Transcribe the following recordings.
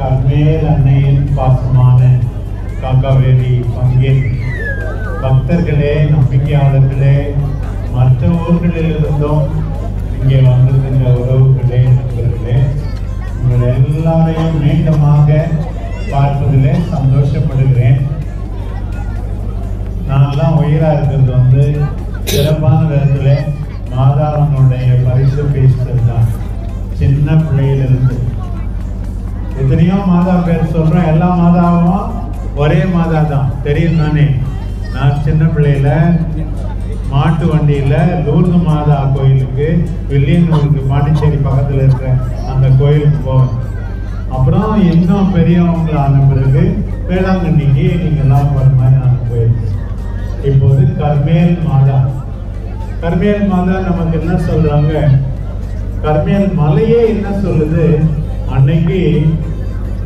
கர்மேல் அன்னையின் பாசமான காக்காவேரி பங்கின் பக்தர்களே, நம்பிக்கையாளர்களே, மற்ற ஊர்களிலிருந்தும் இங்கே வந்திருக்கின்ற உறவுகளே, நண்பர்களே, உங்கள் எல்லாரையும் மீண்டுமாக பார்ப்பதிலே சந்தோஷப்படுகிறேன். நான்லாம் உயிரா இருக்கிறது சிறப்பான விதத்துல மாதாவனுடைய பரிசு பேசுறது தான். சின்ன பிள்ளையிலிருந்து எத்தனையோ மாதா பேர் சொல்றோம், எல்லா மாதாவும் ஒரே மாதா தான், தெரியும் தானே. நான் சின்ன பிள்ளையில மாட்டு வண்டியில லூர்து மாதா கோயிலுக்கு, வில்லியனூருக்கு, பாண்டிச்சேரி பக்கத்துல இருக்கிற அந்த கோயிலுக்கு போவேன். அப்புறம் இன்னும் பெரியவங்களான பிறகு வேளாங்கண்ணிக்கு நீங்க எல்லாம் போற மாதிரி நான் போயிருக்கேன். இப்போது கர்மேல் மாதா, கர்மேல் மாதா நமக்கு என்ன சொல்றாங்க? கர்மேல் மலையே என்ன சொல்லுது? அன்னைக்கு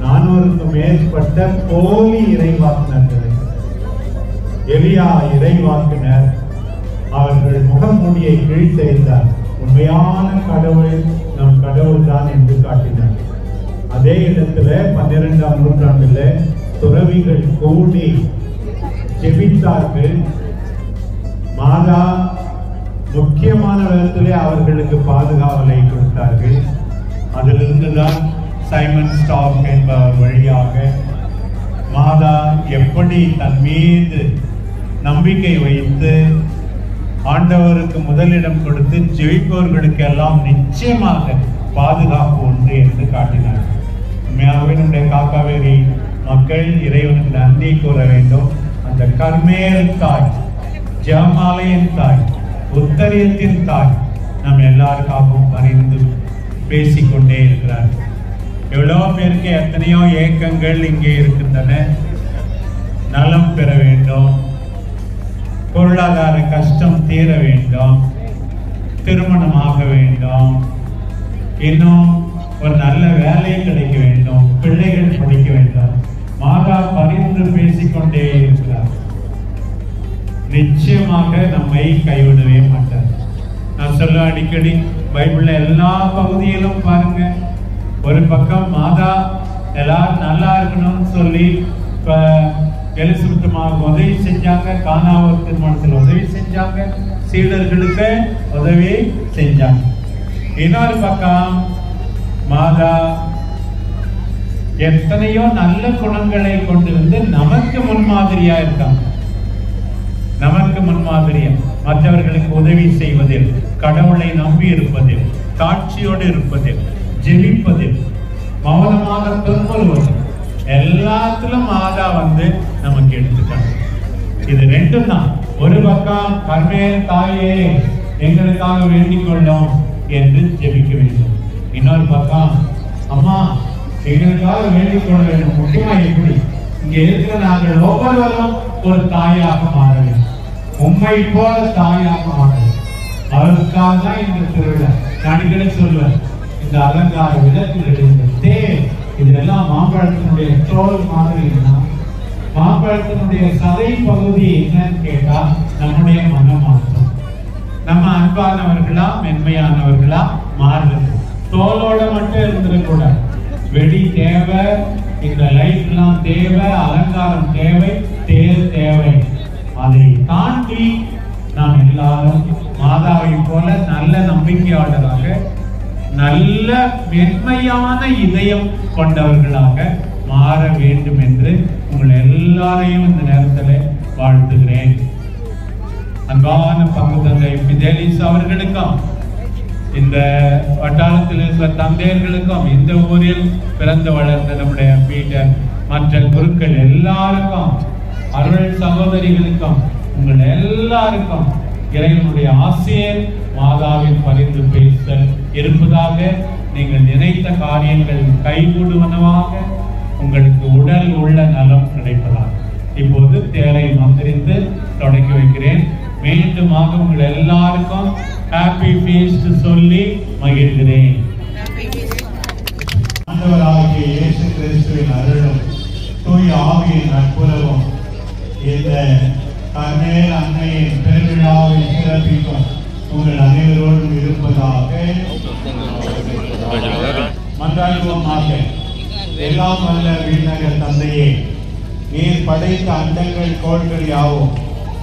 400க்கும் மேற்பட்ட போலி இறைவாக்கினர்கள், எலியா இறைவாக்கினர், அவர்கள் முகமூடியை கிழித்தெறிந்தார். உண்மையான கடவுள் நம் கடவுள் தான் என்று காட்டினார். அதே இடத்துல 12ஆம் நூற்றாண்டுல துறவிகள் கூடி ஜெபித்தார்கள். மாதா முக்கியமான விதத்திலே அவர்களுக்கு பாதுகாவலை கொடுத்தார்கள். அதிலிருந்துதான் சைமன் ஸ்டாக் என்பவர் வழியாக மாதா எப்படி தன் மீது நம்பிக்கை வைத்து ஆண்டவருக்கு முதலிடம் கொடுத்து ஜெயிப்பவர்களுக்கு எல்லாம் நிச்சயமாக பாதுகாப்பு உண்டு என்று காட்டினார். உண்மையாகவே நம்முடைய காக்காவேரி மக்கள் இறைவனுக்கு நன்றி கூற வேண்டும். அந்த கர்மேல் தாய், ஜெபமாலையின் தாய், உத்தரியத்தின் தாய் நம் எல்லாருக்காகவும் பரிந்து பேசிக்கொண்டே இருக்கிறார். எவ்வளவு பேருக்கு எத்தனையோ ஏக்கங்கள் இங்கே இருக்கின்றன. நலம் பெற வேண்டும், பொருளாதார கஷ்டம் தீர வேண்டும், திருமணமாக வேண்டும், இன்னும் ஒரு நல்ல வேலை கிடைக்க வேண்டும், பிள்ளைகள் படிக்க வேண்டும். மாதா பரிந்து பேசிக்கொண்டே இருக்கிறார். நிச்சயமாக நம்மை கைவிடவே மாட்டார். நான் சொல்ல அடிக்கடி பைபிள்ல எல்லா பகுதியிலும் பாருங்க, ஒரு பக்கம் மாதா எல்லாரும் நல்லா இருக்கணும்னு சொல்லி எலிசபெத்துமாவுக்கு உதவி செஞ்சாங்க, கானாவூர் திருமணத்தில் உதவி செஞ்சாங்க, சீடர்களுக்கு உதவி செஞ்சாங்க. இன்னொரு பக்கம் மாதா எத்தனையோ நல்ல குணங்களை கொண்டிருந்து நமக்கு முன்மாதிரியா இருக்காங்க. நமக்கு முன்மாதிரியா மற்றவர்களுக்கு உதவி செய்வதில், கடவுளை நம்பி இருப்பதில், காட்சியோடு இருப்பதில், ஜெபிப்பதில், மௌனமாக திரும்புவதில், எல்லாத்திலும் மாதா நமக்கு எடுத்துட்டாங்க. இது ரெண்டும் தான். ஒரு பக்கம் கர்மேல் தாயே எங்களுக்காக வேண்டிக் கொள்ளும் என்று ஜெபிக்க வேண்டும். இன்னொரு பக்கம் அம்மா எங்களுக்காக வேண்டிக் கொள்ள வேண்டும். முக்கியமா எப்படி இங்க இருக்கிற நாங்கள் ஒவ்வொருவரும் ஒரு தாயாக மாற வேண்டும், உண்மை போல தாயாக மாற வேண்டும். அவருக்காக தான் இந்த திருவிழா. அடிக்கடி சொல்லுவேன், இந்த அலங்கார விளக்குகள், இந்த தேர், இதெல்லாம் மாம்பழத்தினுடைய தோல் மாதிரி. மாம்பழத்தினுடைய சதை பகுதி என்னன்னு கேட்டா நம்முடைய மனமாற்றம். நம்ம அன்பானவர்களா மென்மையானவர்களா மாறுறது. தோலோட மட்டும் இருந்துடக்கூடாது. வெடி தேவை, இந்த லைட் எல்லாம் தேவை, அலங்காரம் தேவை, தேர் தேவை. அதை தாண்டி நாம் எல்லாரும் மாதாவை போல நல்ல நம்பிக்கையாளராக, நல்ல மென்மையான இதயம் கொண்டவர்களாக மாற வேண்டும் என்று உங்கள் எல்லாரையும் இந்த நேரத்தில் வாழ்த்துகிறேன். அன்பான பங்கு தந்தை பிதேலிஸ் அவர்களுக்கும், இந்த வட்டாரத்தில் இருக்கிற தந்தையர்களுக்கும், இந்த ஊரில் பிறந்து வளர்ந்த நம்முடைய பீட்டர், மற்ற குருக்கள் எல்லாருக்கும், அருள் சகோதரிகளுக்கும், உங்கள் எல்லாருக்கும் இறைவனுடைய ஆசிரியர் மாதாவின் பரிந்து பேசல் இருப்பதாக. நீங்கள் நினைத்த காரியங்கள் கைகூடுவனவாக, உங்களுக்கு உடல் உள்ள நலம் கிடைப்பதாக. இப்போது தேரை மந்திரித்து தொடங்கி வைக்கிறேன். மீண்டுமாக உங்கள் எல்லாருக்கும் ஹாப்பி ஃபீஸ்ட் சொல்லி மகிழ்கிறேன். ஆண்டவராகிய இயேசு கிறிஸ்துவின் அருளும் தூய ஆவியின் நட்புறவும் இந்த கர்மேல் அன்னையின் பெருவிழாவை சிறப்பிக்கும் உங்கள் அனைவரோடும் இருப்பதாக மன்றாடுவோமாக. எல்லாம் வல்ல விண்ணக தந்தையே, நீர் படைத்த அண்டங்கள் கோள்கள் யாவும்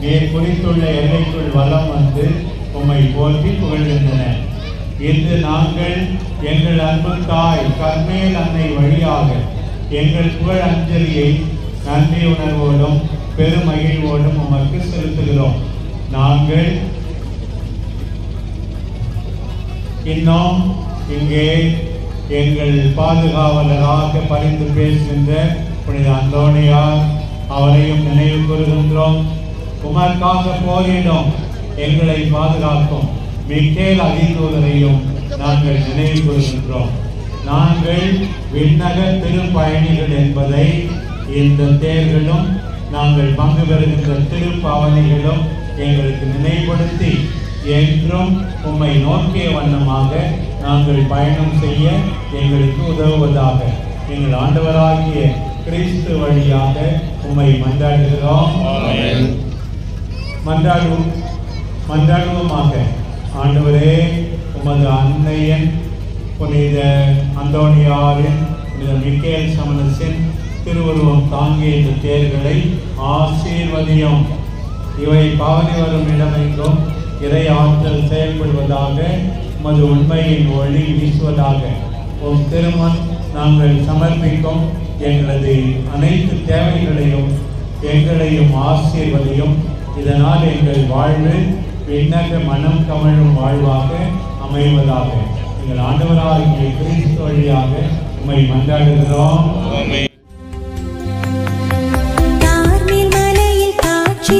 நீர் குறித்துள்ள எல்லைக்குள் வலம் வந்து உம்மை போற்றி புகழ்கின்றன. இன்று நாங்கள் எங்கள் அன்பு தாய் கர்மேல் அன்னை வழியாக எங்கள் புகழ் அஞ்சலியை நன்றி உணர்வோடும் பெருமகிழ்வோடும் உமக்கு செலுத்துகிறோம். நாங்கள் இன்னும் இங்கே எங்கள் பாதுகாவலராக பரிந்து பேசுகின்ற புனித அந்தோணியார் அவரையும் நினைவு கூறுகின்றோம். உமக்காக போரிடும் எங்களை பாதுகாக்கும் மிக்கேல் அதிதூதரையும் நாங்கள் நினைவு கூறுகின்றோம். நாங்கள் விண்ணக திருப்பயணிகள் என்பதை இந்த தேர்களும் நாங்கள் பங்கு பெறுகின்ற திருப்பவனிகளும் எங்களுக்கு நினைவுபடுத்தி என்றும் உம்மை நோக்கிய வண்ணமாக நாங்கள் பயணம் செய்ய எங்களுக்கு உதவுவதாக எங்கள் ஆண்டவராகிய கிறிஸ்து வழியாக உம்மை மன்றாடுகிறோம். மன்றாடுவோமாக. ஆண்டவரே, உமது அன்னையன் புனித அந்தோணியாரின் புனித மிக்கேல் சமணசின் திருவுருவம் தாங்கிய இந்த தேர்களை ஆசீர்வதியும். இவை பாவனை வரும் இடமெங்கும் இறை ஆற்றல் செயல்படுவதாக, உமது உண்மையின் ஒளி வீசுவதாக. உம் திருமண் நாங்கள் சமர்ப்பிக்கும் எங்களது அனைத்து தேவைகளையும் எங்களையும் ஆசீர்வதியும். இதனால் எங்கள் வாழ்வு விண்ணக மனம் கமழும் வாழ்வாக அமைவதாக எங்கள் ஆண்டவராகிய கிறிஸ்து வழியாக உம்மை மன்றாடுகிறோம். மலையில் காட்சி